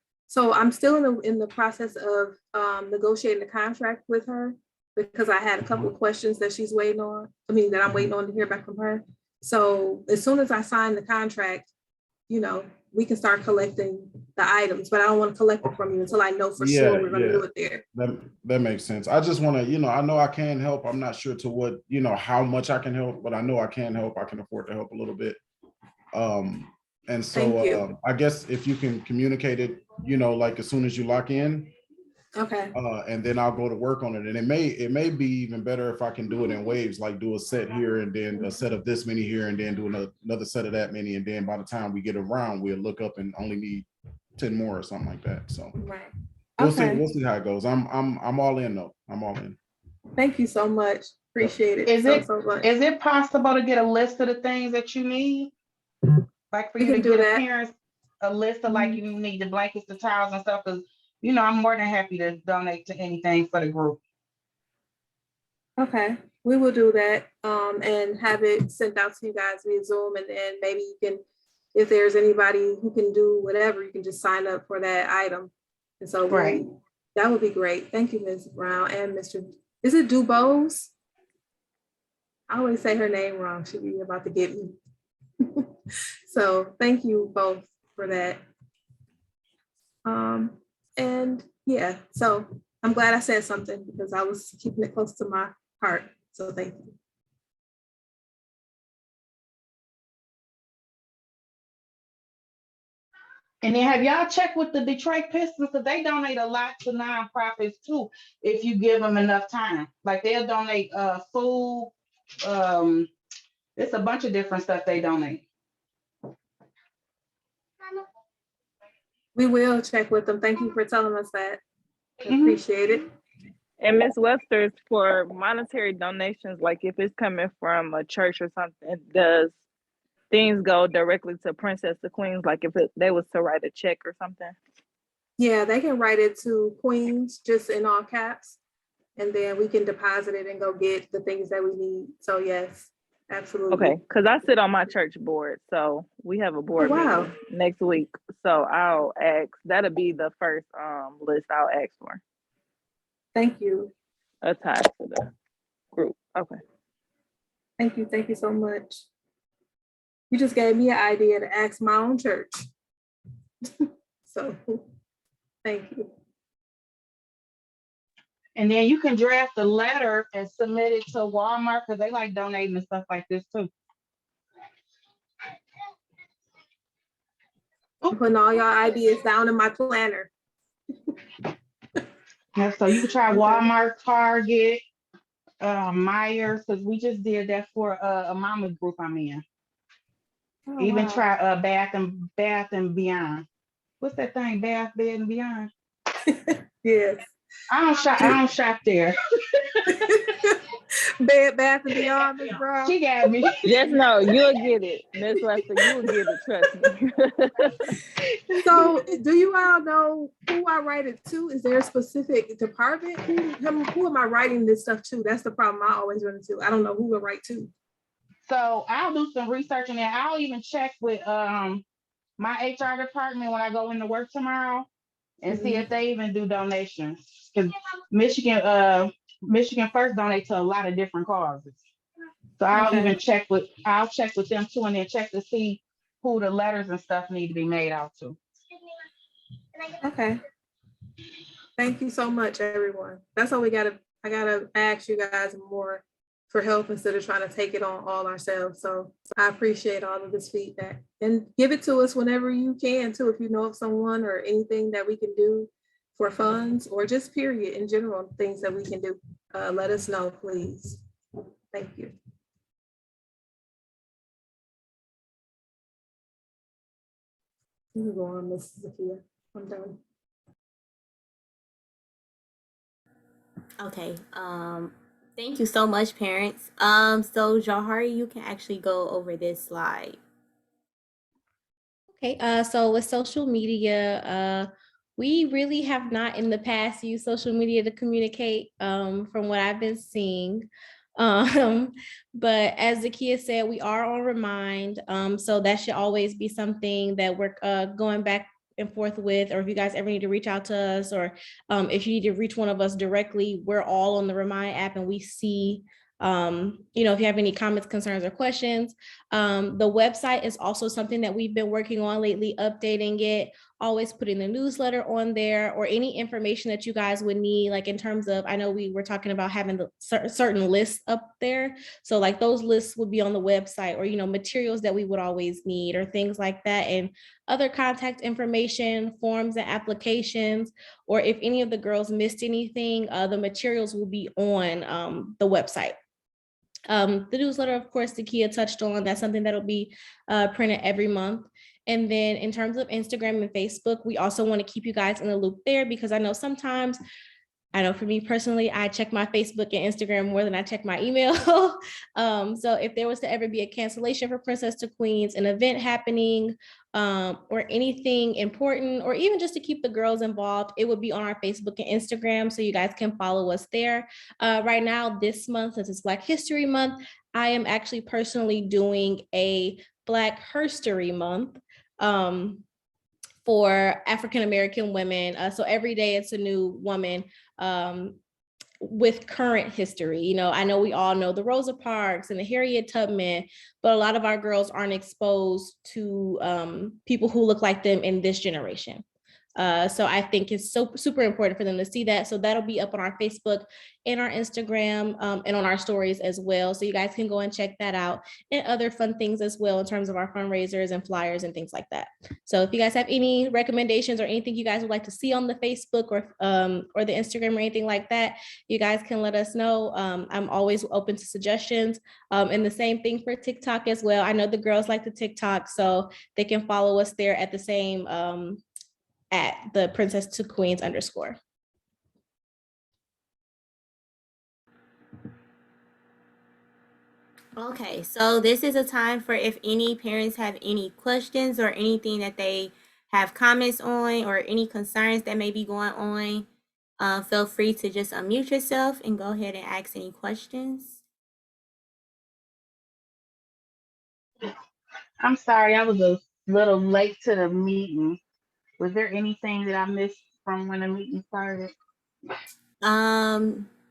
[SPEAKER 4] still in the process of negotiating the contract with her because I had a couple of questions that she's waiting on. I mean, that I'm waiting on to hear back from her. So as soon as I sign the contract, we can start collecting the items, but I don't want to collect it from you until I know for sure we're going to do it there.
[SPEAKER 7] That makes sense. I just want to, I know I can help. I'm not sure to what, how much I can help, but I know I can help. I can afford to help a little bit. And so I guess if you can communicate it, like as soon as you lock in,
[SPEAKER 4] okay.
[SPEAKER 7] And then I'll go to work on it. And it may be even better if I can do it in waves, like do a set here and then a set of this many here and then do another set of that many. And then by the time we get around, we'll look up and only need 10 more or something like that. So
[SPEAKER 4] right.
[SPEAKER 7] We'll see how it goes. I'm all in though. I'm all in.
[SPEAKER 4] Thank you so much. Appreciate it.
[SPEAKER 8] Is
[SPEAKER 4] much.
[SPEAKER 8] Is it possible to get a list of the things that you need? Like for you to
[SPEAKER 4] do
[SPEAKER 8] get
[SPEAKER 4] that.
[SPEAKER 8] parents a list of like you need the blankets, the towels and stuff, because I'm more than happy to donate to anything for the group.
[SPEAKER 4] Okay, we will do that and have it sent out to you guys via Zoom, and then maybe you can, if there's anybody who can do whatever, you can just sign up for that item. And so that would be great. Thank you, Ms. Brown and Mr. Is it Dubose? I always say her name wrong. She'll be about to get me. So thank you both for that. And yeah, so I'm glad I said something because I was keeping it close to my heart. So thank you.
[SPEAKER 8] And then have y'all checked with the Detroit Pistons, because they donate a lot to nonprofits too, if you give them enough time. Like they'll donate food, it's a bunch of different stuff they donate.
[SPEAKER 4] We will check with them. Thank you for telling us that. Appreciate it.
[SPEAKER 6] And Ms. Webster's, for monetary donations, like if it's coming from a church or something, does things go directly to Princess to Queens? Like if they was to write a check or something?
[SPEAKER 4] Yeah, they can write it to Queens, just in all caps, and then we can deposit it and go get the things that we need. So yes, absolutely.
[SPEAKER 6] Okay, because I sit on my church board, so we have a board meeting next week. So I'll ask, that'll be the first list I'll ask for.
[SPEAKER 4] Thank you.
[SPEAKER 6] Attached to the group. Okay.
[SPEAKER 4] Thank you so much. You just gave me an idea to ask my own church. So thank you.
[SPEAKER 8] And then you can draft a letter and submit it to Walmart, because they like donating and stuff like this too.
[SPEAKER 4] I'm putting all y'all ideas down in my planner.
[SPEAKER 8] Yeah, so you can try Walmart, Target, Myers, because we just did that for a mama group I'm in.
[SPEAKER 4] Oh,
[SPEAKER 8] even try Bath and Beyond. What's that thing? Bed and Beyond.
[SPEAKER 4] Yes.
[SPEAKER 8] I don't shop there.
[SPEAKER 4] Bath and Beyond, Ms. Brown.
[SPEAKER 8] She got me.
[SPEAKER 6] Just know you'll get it, Miss Lester. You'll get it. Trust me.
[SPEAKER 4] So, do you all know who I write it to? Is there a specific department? Who am I writing this stuff to? That's the problem I always run into. I don't know who to write to.
[SPEAKER 8] So I'll do some research on that. I'll even check with my HR department when I go into work tomorrow and see if they even do donations. Because Michigan First donate to a lot of different causes. So I'll check with them too, and then check to see who the letters and stuff need to be made out to.
[SPEAKER 4] Okay. Thank you so much, everyone. That's all I gotta ask you guys more for help instead of trying to take it on all ourselves. So I appreciate all of this feedback, and give it to us whenever you can too. If you know of someone or anything that we can do for funds or just period in general, things that we can do, let us know, please. Thank you. You can go on, Mrs. Zakia. I'm done.
[SPEAKER 1] Okay. Thank you so much, parents. So Jahari, you can actually go over this slide.
[SPEAKER 5] Okay, so with social media, we really have not in the past used social media to communicate, from what I've been seeing. Um, but as Zakia said, we are on Remind, so that should always be something that we're going back and forth with, or if you guys ever need to reach out to us, or if you need to reach one of us directly, we're all on the Remind app and we see, if you have any comments, concerns, or questions. The website is also something that we've been working on lately, updating it, always putting the newsletter on there, or any information that you guys would need, like in terms of, I know we were talking about having the certain lists up there. So like those lists would be on the website, or, materials that we would always need, or things like that. And other contact information, forms and applications, or if any of the girls missed anything, the materials will be on the website. The newsletter, of course, Takia touched on, that's something that'll be printed every month. And then in terms of Instagram and Facebook, we also want to keep you guys in the loop there, because I know sometimes, I know for me personally, I check my Facebook and Instagram more than I check my email. So if there was to ever be a cancellation for Princess to Queens, an event happening, or anything important, or even just to keep the girls involved, it would be on our Facebook and Instagram. So you guys can follow us there. Right now, this month, since it's Black History Month, I am actually personally doing a Black Herstory Month. For African American women. So every day it's a new woman with current history. I know we all know the Rosa Parks and the Harriet Tubman, but a lot of our girls aren't exposed to people who look like them in this generation. So I think it's so super important for them to see that. So that'll be up on our Facebook and our Instagram, and on our stories as well. So you guys can go and check that out, and other fun things as well in terms of our fundraisers and flyers and things like that. So if you guys have any recommendations or anything you guys would like to see on the Facebook or the Instagram or anything like that, you guys can let us know. I'm always open to suggestions. And the same thing for TikTok as well. I know the girls like the TikTok, so they can follow us there at the same at the Princess to Queens _.
[SPEAKER 1] Okay, so this is a time for if any parents have any questions or anything that they have comments on, or any concerns that may be going on. Feel free to just unmute yourself and go ahead and ask any questions.
[SPEAKER 8] I'm sorry, I was a little late to the meeting. Was there anything that I missed from when the meeting started?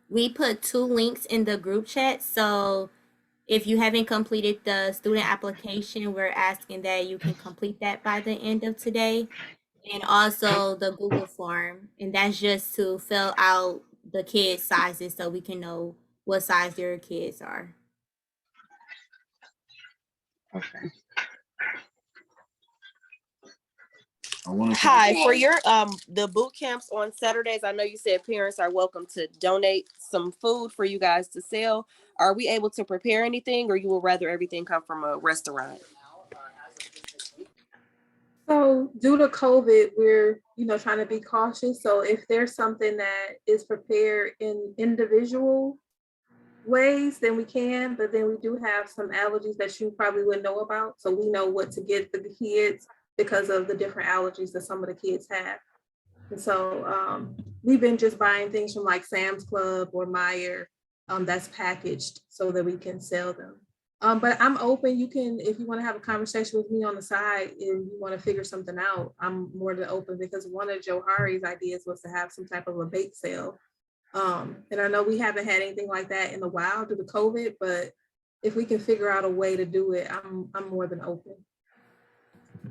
[SPEAKER 1] We put 2 links in the group chat. So if you haven't completed the student application, we're asking that you can complete that by the end of today. And also the Google form, and that's just to fill out the kids' sizes so we can know what size your kids are.
[SPEAKER 8] Okay.
[SPEAKER 9] Hi, for your the boot camps on Saturdays, I know you said parents are welcome to donate some food for you guys to sell. Are we able to prepare anything, or you will rather everything come from a restaurant?
[SPEAKER 4] So due to COVID, we're, trying to be cautious. So if there's something that is prepared in individual ways, then we can, but then we do have some allergies that you probably wouldn't know about. So we know what to get for the kids because of the different allergies that some of the kids have. And so we've been just buying things from like Sam's Club or Meijer that's packaged so that we can sell them. But I'm open. You can, if you want to have a conversation with me on the side and you want to figure something out, I'm more than open, because one of Johari's ideas was to have some type of a bake sale. And I know we haven't had anything like that in a while due to COVID, but if we can figure out a way to do it, I'm more than open.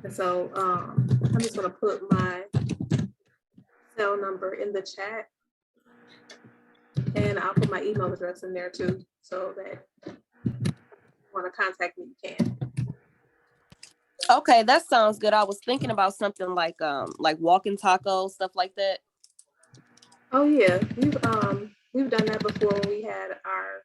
[SPEAKER 4] And so I'm just gonna put my cell number in the chat, and I'll put my email address in there too, so that if you want to contact me, you can.
[SPEAKER 9] Okay, that sounds good. I was thinking about something like walking tacos, stuff like that.
[SPEAKER 4] Oh yeah, we've done that before when we had our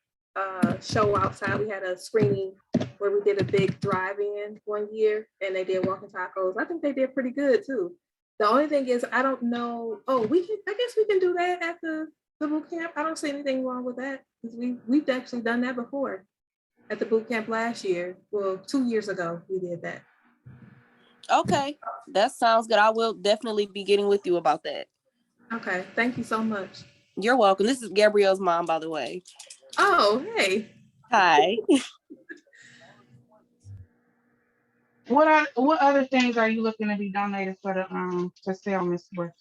[SPEAKER 4] show outside. We had a screening where we did a big drive-in one year, and they did walking tacos. I think they did pretty good too. The only thing is, I don't know. Oh, I guess we can do that at the The boot camp, I don't see anything wrong with that, because we've actually done that before. At the boot camp last year, well, 2 years ago, we did that.
[SPEAKER 9] Okay, that sounds good. I will definitely be getting with you about that.
[SPEAKER 4] Okay, thank you so much.
[SPEAKER 9] You're welcome. This is Gabrielle's mom, by the way.
[SPEAKER 4] Oh, hey.
[SPEAKER 9] Hi.
[SPEAKER 8] What other things are you looking to be donated for the to sale, Miss West?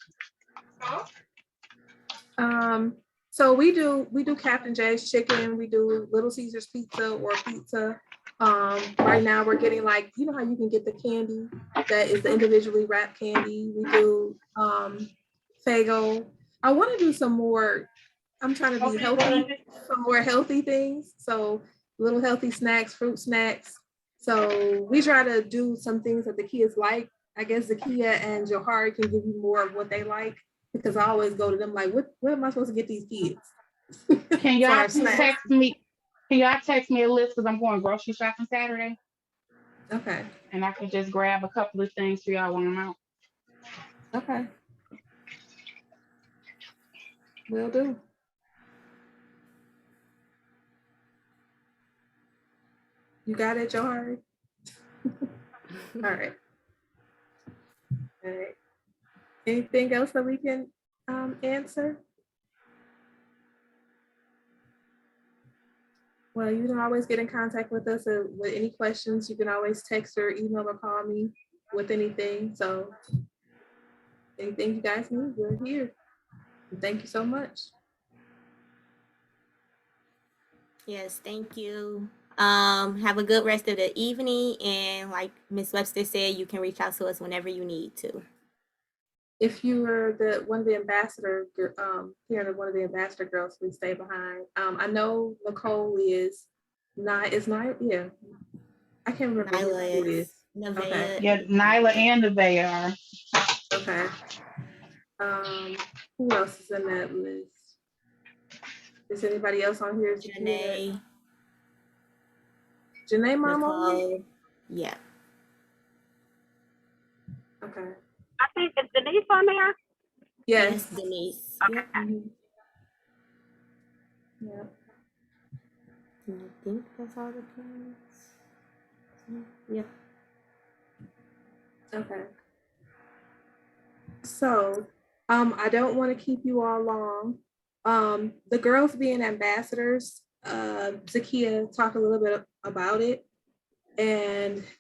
[SPEAKER 4] So we do Captain Jay's chicken, we do Little Caesars pizza or pizza. Right now we're getting, like, you know how you can get the candy that is the individually wrapped candy. We do Fago. I want to do some more. I'm trying to be healthy, some more healthy things. So little healthy snacks, fruit snacks. So we try to do some things that the kids like. I guess Zakia and Johari can give you more of what they like, because I always go to them like, what am I supposed to get these kids?
[SPEAKER 8] Can y'all text me? Can y'all text me a list, because I'm going grocery shopping Saturday,
[SPEAKER 4] Okay.
[SPEAKER 8] and I can just grab a couple of things for y'all when I'm out.
[SPEAKER 4] Okay. Will do. You got it, Johari? All right. All right. Anything else that we can answer? Well, you can always get in contact with us with any questions. You can always text or email or call me with anything. So anything you guys need, we're here. And thank you so much.
[SPEAKER 1] Yes, thank you. Have a good rest of the evening. And like Ms. Webster said, you can reach out to us whenever you need to.
[SPEAKER 4] If you were one of the ambassador, here, one of the ambassador girls, please stay behind. I know Nicole is not, yeah. I can't remember who it is. Okay.
[SPEAKER 8] Yeah, Nyla and Nevaeh are.
[SPEAKER 4] Okay. Who else is in that list? Is anybody else on here?
[SPEAKER 1] Janae.
[SPEAKER 4] Janae mom on here?
[SPEAKER 1] Yeah.
[SPEAKER 4] Okay.
[SPEAKER 10] I think, is Denise on there?
[SPEAKER 4] Yes.
[SPEAKER 1] Denise.
[SPEAKER 10] Okay.
[SPEAKER 1] Yep.
[SPEAKER 4] Yeah.
[SPEAKER 1] I think that's all the parents. Yep.
[SPEAKER 4] Okay. So, I don't want to keep you all long. The girls being ambassadors, Zakia talked a little bit about it, and